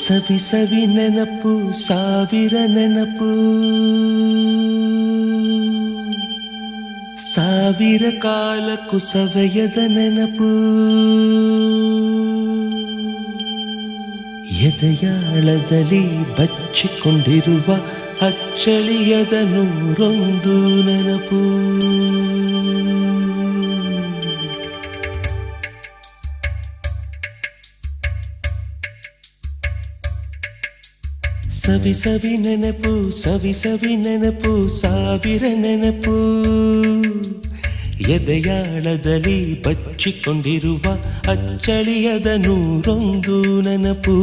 ಸವಿ ಸವಿ ನೆನಪು ಸಾವಿರ ನೆನಪು ಸಾವಿರ ಕಾಲಕ್ಕೂ ಸವೆಯದ ನೆನಪು ಎದೆಯಾಳದಲ್ಲಿ ಬಚ್ಚಿಕೊಂಡಿರುವ ಅಚ್ಚಳಿಯದ ನೂರೊಂದು ನೆನಪು ಸವಿ ಸವಿ ನೆನಪು ಸವಿ ಸವಿ ನೆನಪು ಸಾವಿರ ನೆನಪು ಎದೆಯಾಳದಲ್ಲಿ ಬಚ್ಚಿಕೊಂಡಿರುವ ಅಚ್ಚಳಿಯದ ನೂರೊಂದು ನೆನಪು